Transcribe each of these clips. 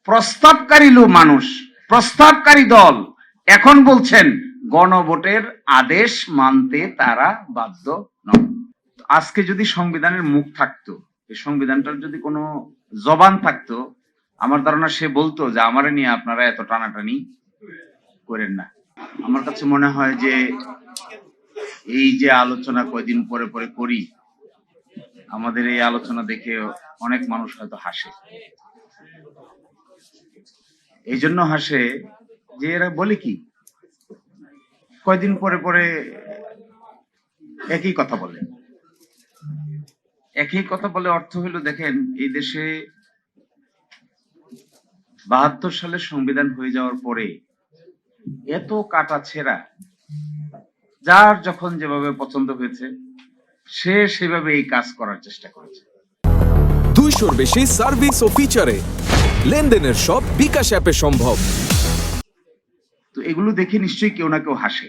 প্রস্তাবকারী মানুষ, প্রস্তাবকারী দল এখন বলছেন গণভোটের আদেশ মানতে তারা বাধ্য নন। আজকে যদি সংবিধানের মুখ থাকতো, এই সংবিধানটার যদি কোনো জবান থাকতো, আমার ধারণা সে বলতো যে আমারে নিয়ে আপনারা এত টানাটানি করেন না। আমার কাছে মনে হয় যে এই যে আলোচনা কয়দিন পরে পরে করি, আমাদের এই আলোচনা দেখে অনেক মানুষ হয়তো হাসে। এই জন্য হাসে যে এরা বলে কি কয়দিন পরে পরে একই কথা বলে। একই কথা বলে অর্থ হলো, দেখেন এই দেশে 72 সালের সংবিধান হয়ে যাওয়ার পরে এত কাটা ছেঁড়া, যার যখন যেভাবে পছন্দ হয়েছে সে সেভাবে এই কাজ করার চেষ্টা করেছে। 200-র বেশি সার্ভিস ও ফিচারে লেনদেনের সব বিকাশ অ্যাপে সম্ভব। তো এগুলো দেখে নিশ্চয়ই কেউ না কেউ হাসে।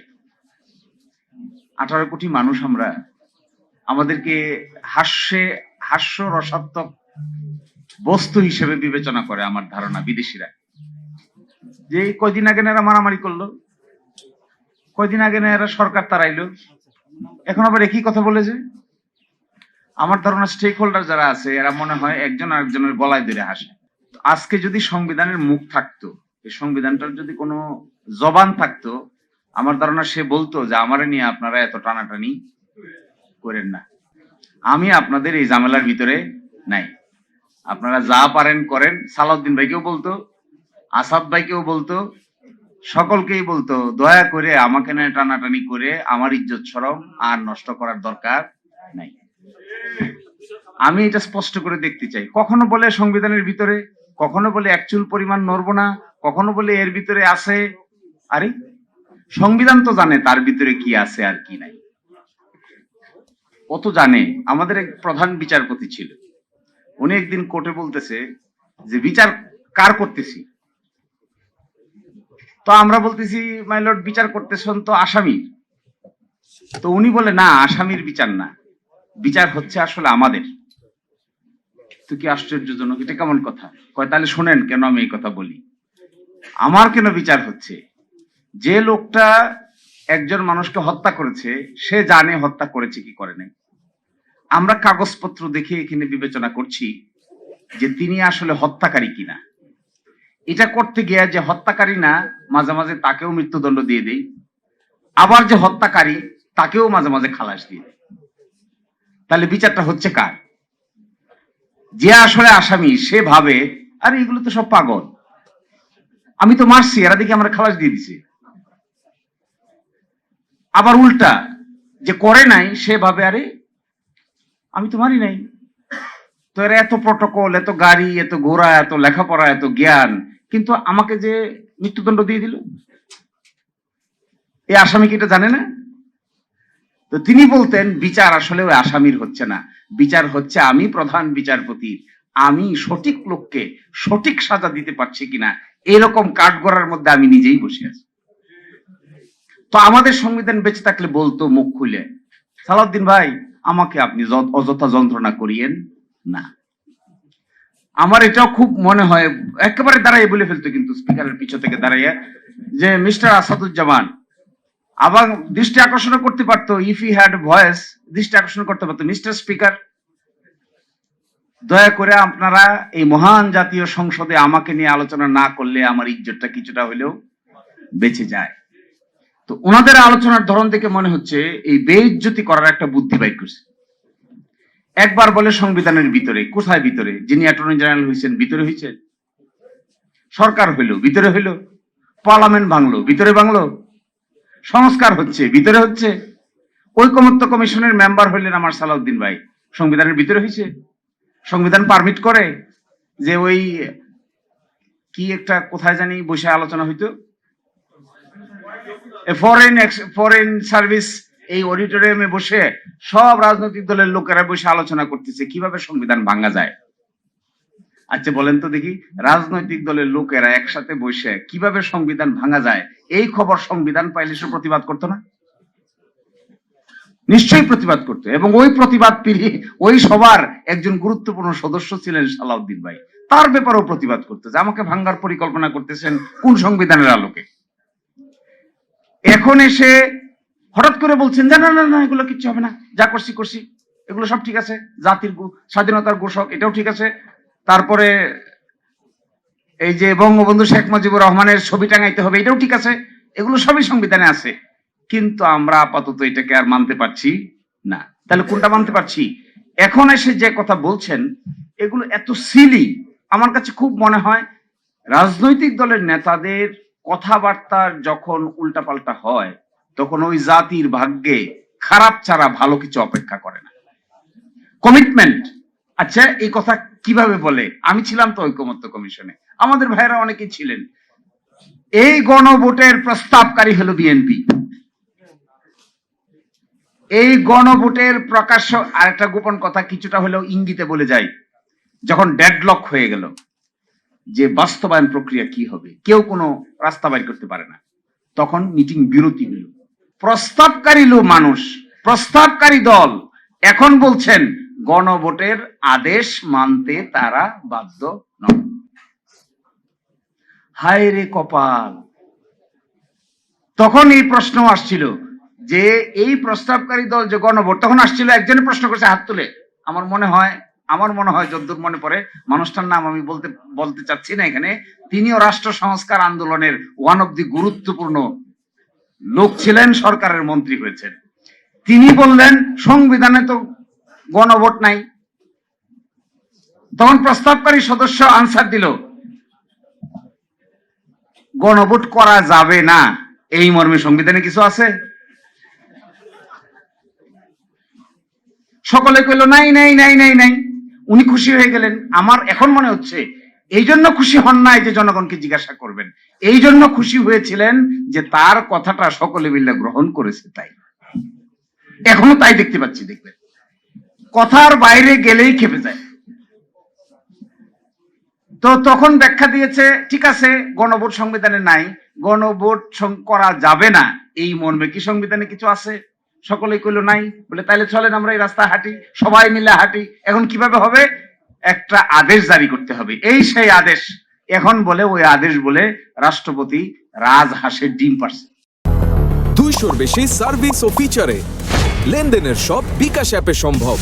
18 কোটি মানুষ আমরা, আমাদেরকে হাস্যরসাত্মক বস্তু হিসেবে বিবেচনা করে আমার ধারণা বিদেশিরা। যে কয়দিন আগে না এরা মারামারি করলো, কয়দিন আগে না এরা সরকার তাড়াইলো, এখন আবার একই কথা বলেছে। আমার ধারণা স্টেক হোল্ডার যারা আছে এরা মনে হয় একজন আরেকজনের গলায় ধরে হাসে। আজকে যদি সংবিধানের মুখ থাকতো, এই সংবিধানটার যদি কোনো জবান থাকতো, আমার ধারণা সে বলতো যে আমারে নিয়ে আপনারা এত টানাটানি করেন না। আমি আপনাদের এই ঝামেলার ভিতরে নাই, আপনারা যা পারেন করেন। সালাউদ্দিন ভাইকেও বলতো, আসাদ ভাইকেও বলতো, সকলকেই বলতো দয়া করে আমাকে নিয়ে টানাটানি করে আমার ইজ্জত শরম আর নষ্ট করার দরকার নাই। আমি এটা স্পষ্ট করে দেখতে চাই। কখনো বলে সংবিধানের ভিতরে, কখনো বলে একচুল পরিমাণ নড়বো না, কখনো বলে এর ভিতরে আছে। আরে সংবিধান তো জানে তার ভিতরে কি আছে আর কি নাই, ও তো জানে। আমাদের এক প্রধান বিচারপতি ছিল, উনি একদিন কোর্টে বলতেছে যে বিচার কার করতেছি, তো আমরা বলতেছি মাই লর্ড বিচার করতেছেন তো আসামির। তো উনি বলে না, আসামির বিচার না, বিচার হচ্ছে আসলে আমাদের। তো কি আশ্চর্যজনক, এটা কেমন কথা? কয় তাহলে শোনেন কেন আমি এই কথা বলি। আমার কেন বিচার হচ্ছে? যে লোকটা একজন মানুষকে হত্যা করেছে সে জানে হত্যা করেছে কি করে নাই। আমরা কাগজপত্র দেখে এখানে বিবেচনা করছি যে তিনি আসলে হত্যাকারী কিনা। এটা করতে গিয়ে যে হত্যাকারী না, মাঝে মাঝে তাকেও মৃত্যুদণ্ড দিয়ে দেই, আবার যে হত্যাকারী তাকেও মাঝে মাঝে খালাস দিয়ে দেয়। তাহলে বিচারটা হচ্ছে কার? যে আসলে আসামি সে ভাবে আরে এগুলো তো সব পাগল, আমি তো মারছি, এরা দেখি আমরা খালাস দিয়ে দিছি। আবার উল্টা যে করে নাই সে ভাবে আরে আমি তো মারি নাই, তো এরা এত প্রটোকল, এত গাড়ি, এত ঘোড়া, এত লেখাপড়া, এত জ্ঞান, কিন্তু আমাকে যে মৃত্যুদণ্ড দিয়ে দিল, এই আসামি কি এটা জানে না? তো তিনি বলতেন বিচার আসলে ওই আসামির হচ্ছে না, বিচার হচ্ছে আমি প্রধান বিচারপতি, আমি সঠিক লোককে সঠিক সাজা দিতে পারছি কিনা, এরকম কাঠগড়ার মধ্যে আমি নিজেই বসে আছি। তো আমাদের সংবিধান বেঁচে থাকলে বলতো মুখ খুলে, সালাউদ্দিন ভাই আমাকে আপনি অযথা যন্ত্রণা করিয়েন না। আমার এটাও খুব মনে হয়, একেবারে দাঁড়াইয়ে বলে ফেলতো কিন্তু স্পিকারের পিছু থেকে দাঁড়াইয়া যে মিস্টার আসাদুজ্জামান, আবার দৃষ্টি আকর্ষণ করতে পারতো, ইফ ই হ্যাড ভয়েস দৃষ্টি আকর্ষণ করতে পারতো, মিস্টার স্পিকার দয়া করে আপনারা এই মহান জাতীয় সংসদে আমাকে নিয়ে আলোচনা না করলে আমার ইজ্জতটা কিছুটা হলেও বেঁচে যায়। তো ওনাদের আলোচনার ধরন থেকে মনে হচ্ছে এই বেইজ্জতি করার একটা বুদ্ধি বাইর করছে। একবার বলে সংবিধানের ভিতরে, কোথায় ভিতরে? যিনি অ্যাটর্নি জেনারেল হয়েছেন ভিতরে হয়েছে, সরকার হইলো ভিতরে হইলো, পার্লামেন্ট ভাঙলো ভিতরে ভাঙলো, সংস্কার হচ্ছে ভিতরে হচ্ছে, ঐকমত্য কমিশনের মেম্বার হইলেন আমার সালাউদ্দিন ভাই, সংবিধানের ভিতরে হয়েছে। সংবিধান পারমিট করে যে ওই কি একটা কোথায় জানি বসে আলোচনা হইতো, ফরেন সার্ভিস এই অডিটোরিয়ামে বসে সব রাজনৈতিক দলের লোকেরা বসে আলোচনা করতেছে কিভাবে সংবিধান ভাঙা যায়। আচ্ছা বলেন তো দেখি, রাজনৈতিক দলের লোকেরা একসাথে বসে কিভাবে সংবিধান ভাঙা যায় এই খবর সংবিধান পাইলে সে প্রতিবাদ করতো না? নিশ্চয়ই প্রতিবাদ করতো। এবং ওই প্রতিবাদ ওই সবার একজন গুরুত্বপূর্ণ সদস্য ছিলেন সালাউদ্দিন ভাই। তার ব্যাপারেও প্রতিবাদ করতে যে আমাকে ভাঙ্গার পরিকল্পনা করতেছেন কোন সংবিধানের আলোকে। এখন এসে হঠাৎ করে বলছেন যে না না না এগুলো কিচ্ছু হবে না, যা করছি করছি, এগুলো সব ঠিক আছে, জাতির স্বাধীনতার ঘোষক এটাও ঠিক আছে, তারপরে এই যে বঙ্গবন্ধু শেখ মুজিবুর রহমানের ছবি টাঙাইতে হবে এটাও ঠিক আছে, এগুলো সবই সংবিধানে আছে, কিন্তু আমরা আপাতত এটাকে আর মানতে পারছি না। তাহলে কোনটা মানতে পারছি? এখন এসে যে কথা বলছেন এগুলো এত সিলি, আমার কাছে খুব মনে হয় রাজনৈতিক দলের নেতাদের কথাবার্তার যখন উল্টাপাল্টা হয় তখন ওই জাতির ভাগ্যে খারাপ ছাড়া ভালো কিছু অপেক্ষা করে না। কমিটমেন্ট, আচ্ছা এই কথা কিভাবে বলে? আমি ছিলাম তো ঐকমত্য কমিশনে, আমাদের ভাইয়েরা অনেকেই ছিলেন। এই গণভোটের প্রস্তাবকারী হলো বিএনপি। এই গণভোটের প্রকাশ্য, আরেকটা গোপন কথা কিছুটা হলেও ইঙ্গিতে বলে যায়, যখন ডেডলক হয়ে গেল যে বাস্তবায়ন প্রক্রিয়া কি হবে, কেউ কোনো রাস্তা বাইর করতে পারে না, তখন মিটিং বিরতি হল। প্রস্তাবকারী মানুষ, প্রস্তাবকারী দল এখন বলছেন গণভোটের আদেশ মানতে তারা বাধ্য নন। হায় রে কপাল! তখন এই প্রশ্ন আসছিল যে এই প্রস্তাবকারী দল যে গণভোট, তখন আসছিল একজনের প্রশ্ন করছে হাত তুলে, আমার মনে হয় যদ্দূর মনে পড়ে, মানুষটার নাম আমি বলতে চাচ্ছি না এখানে, তিনিও রাষ্ট্র সংস্কার আন্দোলনের ওয়ান অফ দি গুরুত্বপূর্ণ লোক ছিলেন, সরকারের মন্ত্রী হয়েছেন। তিনি বললেন সংবিধানে তো গণভোট নাই। তখন প্রস্তাবকারী সদস্য আনসার দিল গণভোট করা যাবে না, এই মর্মে সংবিধানে কিছু আছে? সকলে কইল নাই নাই নাই নাই নাই। উনি খুশি হয়ে গেলেন। আমার এখন মনে হচ্ছে এই জন্য খুশি হন নাই যে জনগণকে জিজ্ঞাসা করবেন, এই জন্য খুশি হয়েছিলেন যে তার কথাটা সকলে মিলে গ্রহণ করেছে, তাই এখনো তাই দেখতে পাচ্ছি। দেখবেন কথার বাইরে গেলেই খেপে যায়। তো তখন ব্যাখ্যা দিয়েছে ঠিক আছে গণভোট সংবিধানে নাই, গণভোট করা যাবে না এই মর্মে কি সংবিধানে কিছু আছে? সকলেই কইল নাই। বলে তাইলে চলেন আমরা এই রাস্তায় হাঁটি, সবাই মিলে হাঁটি। এখন কিভাবে হবে? একটা আদেশ জারি করতে হবে। এই সেই আদেশ। এখন বলে ওই আদেশ বলে রাষ্ট্রপতি রাজহাঁসের ডিম পারছে। 200 বেশি সার্ভিস ও ফিচারে লেনদেনের সব বিকাশ অ্যাপে সম্ভব।